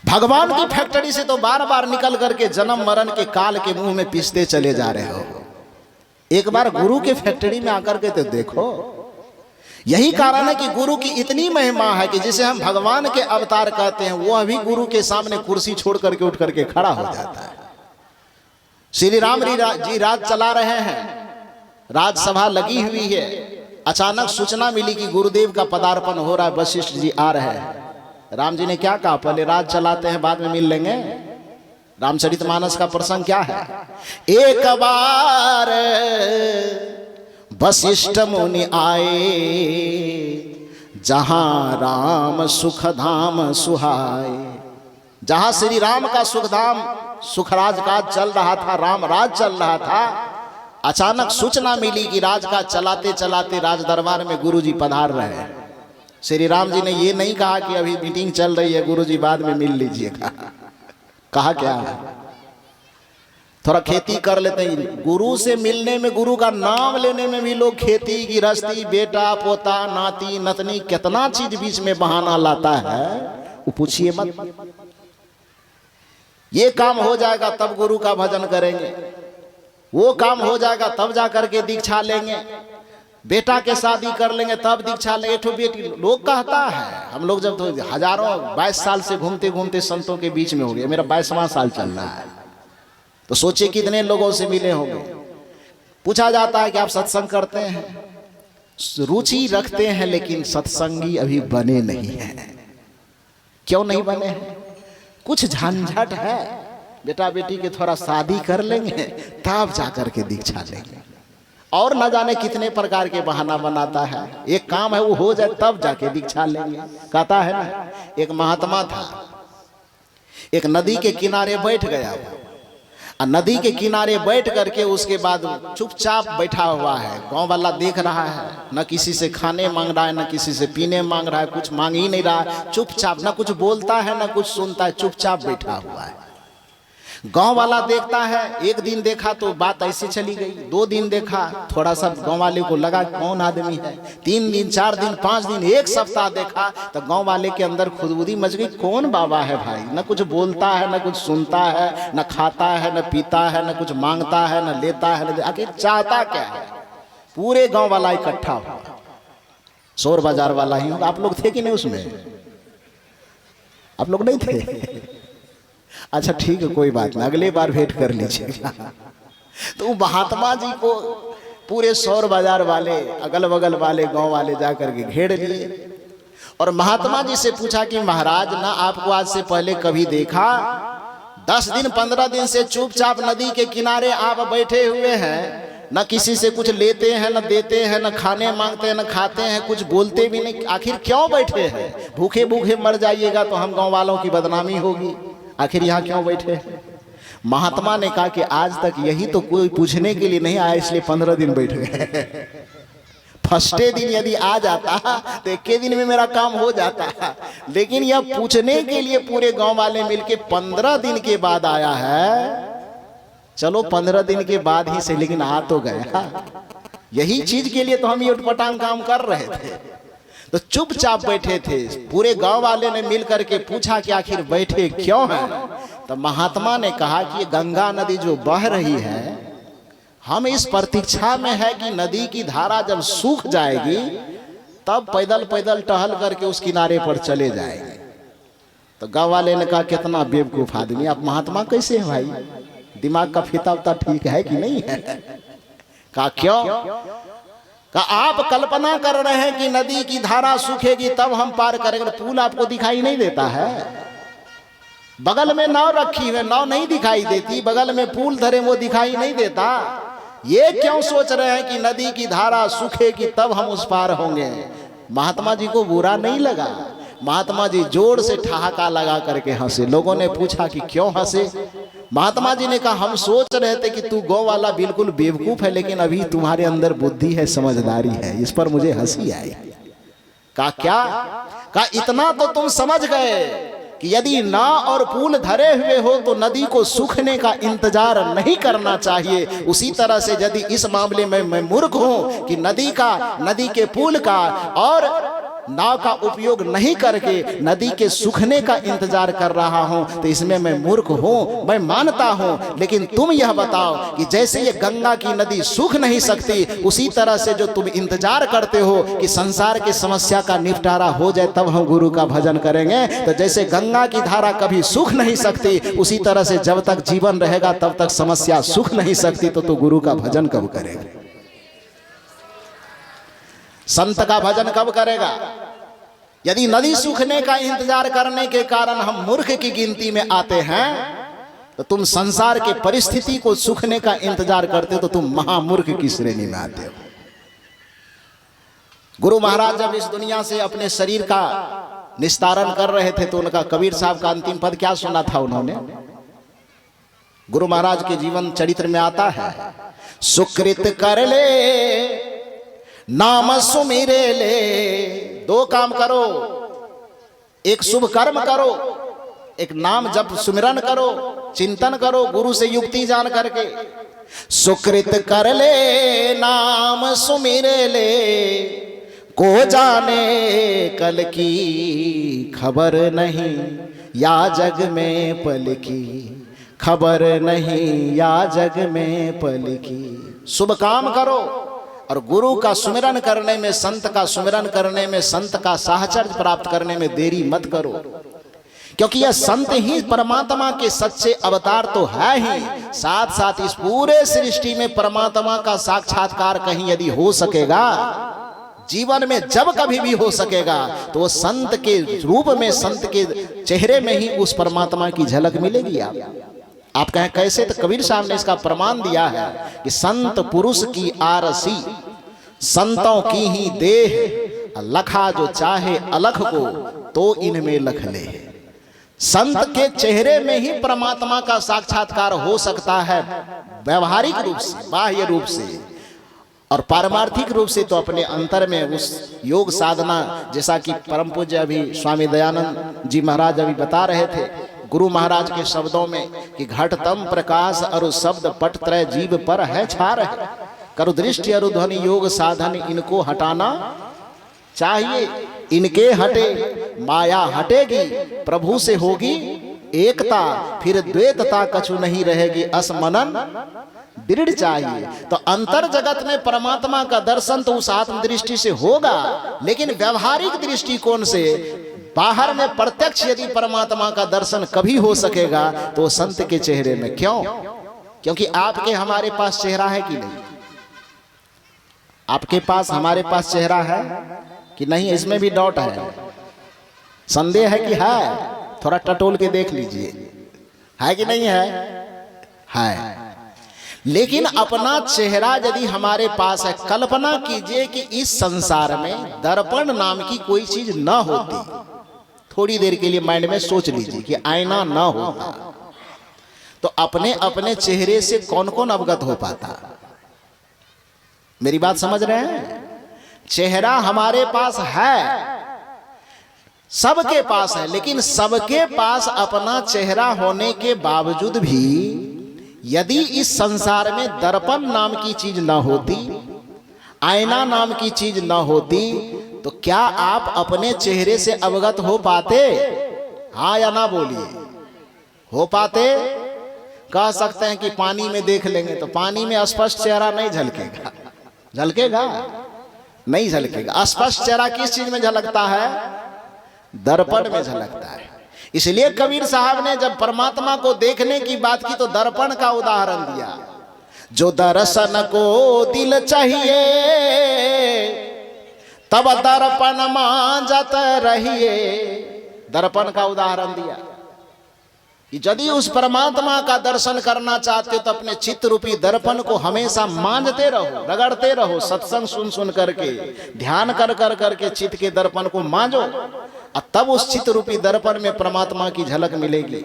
भगवान की फैक्ट्री से तो बार बार निकल करके जन्म मरण के काल के मुंह में पीसते चले जा रहे हो। एक बार गुरु के फैक्ट्री में आकर के तो देखो। यही कारण है कि गुरु की इतनी महिमा है कि जिसे हम भगवान के अवतार कहते हैं, वो अभी गुरु के सामने कुर्सी छोड़ करके उठ करके खड़ा हो जाता है। श्री राम जी राज चला रहे हैं, राजसभा लगी हुई है। अचानक सूचना मिली कि गुरुदेव का पदार्पण हो रहा है, वशिष्ठ जी आ रहे हैं। राम जी ने क्या कहा, पहले राज चलाते हैं, बाद में मिल लेंगे। रामचरितमानस का प्रसंग क्या है, एक बार वशिष्ठ मुनि आए, जहां राम सुख धाम सुहाए। जहां श्री राम का सुखधाम सुखराज का चल रहा था, राम राज चल रहा था, अचानक सूचना मिली कि राज का चलाते चलाते राज दरबार में गुरुजी पधार रहे हैं। श्री राम जी ने ये नहीं कहा कि अभी मीटिंग चल रही है गुरुजी बाद में मिल लीजिएगा। कहा क्या, थोड़ा खेती कर लेते हैं। गुरु से मिलने में, गुरु का नाम लेने में भी लोग खेती गृहस्थी, बेटा पोता नाती नतनी कितना चीज बीच में बहाना लाता है, वो पूछिए मत। ये काम हो जाएगा तब गुरु का भजन करेंगे, वो काम हो जाएगा तब जा करके दीक्षा लेंगे, बेटा के शादी कर लेंगे तब दीक्षा लेंगे। तो बेटी लोग कहता है, हम लोग जब तो हजारों 22 साल से घूमते घूमते संतों के बीच में हो गए, मेरा 22वां साल चल रहा है, तो सोचिए कितने लोगों से मिले होंगे। पूछा जाता है कि आप सत्संग करते हैं, रुचि रखते हैं, लेकिन सत्संगी अभी बने नहीं हैं। क्यों नहीं बने हैं, कुछ झंझट है। बेटा बेटी के थोड़ा शादी कर लेंगे तब जाकर के दीक्षा लेंगे, और न जाने कितने प्रकार के बहाना बनाता है। एक काम है वो हो जाए तब जाके दीक्षा लेंगे। कहता है ना, एक महात्मा था, एक नदी के किनारे बैठ गया, और नदी के किनारे बैठ करके उसके बाद चुपचाप बैठा हुआ है। गांव वाला देख रहा है, न किसी से खाने मांग रहा है, न किसी से पीने मांग रहा है, कुछ मांग ही नहीं रहा है, चुपचाप, न कुछ बोलता है न कुछ सुनता है, चुपचाप बैठा हुआ है। गांव वाला देखता है, एक दिन देखा तो बात ऐसे चली गई, 2 दिन देखा, थोड़ा सा गांव वाले को लगा कौन आदमी है, 3 दिन 4 दिन 5 दिन 1 सप्ताह देखा तो गांव वाले के अंदर खुदबुदी मच गई, कौन बाबा है भाई, न कुछ बोलता है न कुछ सुनता है, न खाता है न पीता है, न कुछ मांगता है न लेता है, न आखिर चाहता क्या है। पूरे गाँव वाला इकट्ठा हुआ, शोर बाजार वाला ही होगा। आप लोग थे कि नहीं उसमें, आप लोग नहीं थे? अच्छा ठीक है, कोई बात नहीं, अगले बार भेंट कर लीजिएगा। तो महात्मा जी को पूरे शोर बाजार वाले, अगल बगल वाले गांव वाले जाकर के घेर लिए, और महात्मा जी से पूछा कि महाराज ना आपको आज से पहले कभी देखा, 10 दिन 15 दिन से चुपचाप नदी के किनारे आप बैठे हुए हैं, न किसी से कुछ लेते हैं न देते हैं, न खाने मांगते हैं न खाते हैं, कुछ बोलते भी नहीं, आखिर क्यों बैठे हैं? भूखे भूखे मर जाइएगा तो हम गाँव वालों की बदनामी होगी, आखिर यहाँ क्यों बैठे? महात्मा ने कहा कि आज तक यही तो कोई पूछने के लिए नहीं आया, इसलिए 15 दिन बैठ गए। फर्स्टे दिन यदि आ जाता तो 1 दिन में मेरा काम हो जाता, लेकिन यह पूछने के लिए पूरे गांव वाले मिलके 15 दिन के बाद आया है। चलो 15 दिन के बाद ही से, लेकिन आ तो गया। यही चीज के लिए तो हम ये उटपटांग काम कर रहे थे, तो चुपचाप बैठे थे। पूरे गांव वाले ने मिल करके पूछा कि आखिर बैठे क्यों हैं? तो महात्मा ने कहा कि गंगा नदी जो बह रही है, हम इस प्रतीक्षा में है कि नदी की धारा जब सूख जाएगी तब पैदल पैदल टहल करके उस किनारे पर चले जाएंगे। तो गांव वाले ने कहा कितना बेवकूफ आदमी, आप महात्मा कैसे है भाई, दिमाग का फीता उता ठीक है कि नहीं है? कहा क्यों? का आप कल्पना कर रहे हैं कि नदी की धारा सूखेगी तब हम पार करेंगे, पुल आपको दिखाई नहीं देता है? बगल में नाव रखी है, नाव नहीं दिखाई देती, बगल में पुल धरे वो दिखाई नहीं देता। ये क्यों सोच रहे हैं कि नदी की धारा सूखेगी तब हम उस पार होंगे? महात्मा जी को बुरा नहीं लगा, महात्मा जी जोर से ठहाका लगा करके हंसे। लोगों ने पूछा कि क्यों हंसे? महात्मा जी ने कहा हम सोच रहे थे कि तू गौ वाला बिल्कुल बेवकूफ है, लेकिन अभी तुम्हारे अंदर बुद्धि है, समझदारी है, इस पर मुझे हंसी आई। कहा क्या? कहा इतना तो तुम समझ गए कि यदि नाव और पुल धरे हुए हो तो नदी को सूखने का इंतजार नहीं करना चाहिए। उसी तरह से यदि इस मामले में मैं मूर्ख हूं कि नदी के पुल का और नाव का उपयोग नहीं करके नदी के सूखने का इंतजार कर रहा हूं, तो इसमें मैं मूर्ख हूं, मैं मानता हूं। लेकिन तुम यह बताओ कि जैसे ये गंगा की नदी सूख नहीं सकती, उसी तरह से जो तुम इंतजार करते हो कि संसार की समस्या का निपटारा हो जाए तब हम गुरु का भजन करेंगे, तो जैसे गंगा की धारा कभी सूख नहीं सकती, उसी तरह से जब तक जीवन रहेगा तब तक समस्या सूख नहीं सकती। तो गुरु का भजन कब करेगा? संत का भजन कब करेगा? यदि नदी सूखने का इंतजार करने के कारण हम मूर्ख की गिनती में आते हैं, तो तुम संसार के परिस्थिति को सूखने का इंतजार करते हो, तो तुम महामूर्ख की श्रेणी में आते हो। गुरु महाराज जब इस दुनिया से अपने शरीर का निस्तारण कर रहे थे, तो उनका कबीर साहब का अंतिम पद क्या सुना था उन्होंने? गुरु महाराज के जीवन चरित्र में आता है, सुकृत कर ले नाम सुमिरे ले। दो काम करो, एक शुभ कर्म करो, एक नाम जप सुमिरन करो, चिंतन करो गुरु से युक्ति जान करके। सुकृत कर ले नाम सुमिरे ले, को जाने कल की खबर नहीं, या जग में पल की खबर नहीं, या जग में पल की। शुभ काम करो और गुरु का सुमिरन करने में, संत का सुमिरन करने में, संत का साहचर्य प्राप्त करने में देरी मत करो, क्योंकि यह संत ही परमात्मा के सच्चे अवतार तो है ही, साथ साथ इस पूरे सृष्टि में परमात्मा का साक्षात्कार कहीं यदि हो सकेगा, जीवन में जब कभी भी हो सकेगा, तो वो संत के रूप में, संत के चेहरे में ही उस परमात्मा की झलक मिलेगी। आप कहें कैसे? तो कबीर साहब ने इसका प्रमाण दिया है कि संत पुरुष की आरसी, संतों की ही देह, लखा जो चाहे अलख को, तो इनमें लख ले। संत के चेहरे में ही परमात्मा का साक्षात्कार हो सकता है, व्यवहारिक रूप से, बाह्य रूप से, और पारमार्थिक रूप से तो अपने अंतर में उस योग साधना, जैसा कि परम पूज्य अभी स्वामी दयानंद जी महाराज अभी बता रहे थे गुरु महाराज के शब्दों में कि घटतम प्रकाश अरु शब्द पट त्रय जीव पर है छार है, करु दृष्टि अरु ध्वनि योग साधन इनको हटाना चाहिए। इनके हटे माया हटेगी, प्रभु से होगी एकता, फिर द्वैतता कछु नहीं रहेगी, असमनन दृढ़ चाहिए। तो अंतर जगत में परमात्मा का दर्शन तो उस आत्मदृष्टि से होगा, लेकिन व्यवहारिक दृष्टिकोण से बाहर में प्रत्यक्ष यदि परमात्मा का दर्शन कभी हो सकेगा तो संत के चेहरे में। क्यों? क्योंकि आपके हमारे पास चेहरा है कि नहीं? आपके पास हमारे पास चेहरा है कि नहीं? इसमें भी डाउट है, संदेह है कि है? थोड़ा टटोल के देख लीजिए, है कि नहीं है? है। लेकिन अपना चेहरा यदि हमारे पास है, कल्पना कीजिए कि इस संसार में दर्पण नाम की कोई चीज न होती, थोड़ी देर के लिए माइंड में सोच लीजिए कि आईना न होता, तो अपने अपने चेहरे से कौन कौन अवगत हो पाता? मेरी बात समझ रहे हैं? चेहरा हमारे पास है, सबके पास है, लेकिन सबके पास अपना चेहरा होने के बावजूद भी यदि इस संसार में दर्पण नाम की चीज ना होती, आईना नाम की चीज ना होती, तो क्या आप अपने चेहरे से अवगत हो पाते? हाँ या ना बोलिए, हो पाते? कह सकते हैं कि पानी में देख लेंगे, तो पानी में स्पष्ट चेहरा नहीं झलकेगा। झलकेगा? नहीं झलकेगा। स्पष्ट चेहरा किस चीज में झलकता है? दर्पण में झलकता है। इसलिए कबीर साहब ने जब परमात्मा को देखने की बात की तो दर्पण का उदाहरण दिया। जो दर्शन को दिल चाहिए तब दर्पण मांजत रहिए, दर्पण का उदाहरण दिया कि यदि उस परमात्मा का दर्शन करना चाहते हो तो अपने चित्त रूपी दर्पण को हमेशा मांजते रहो, रगड़ते रहो, सत्संग सुन सुन करके, ध्यान कर कर करके चित्त के दर्पण को मांजो, और तब उस चित्त रूपी दर्पण में परमात्मा की झलक मिलेगी।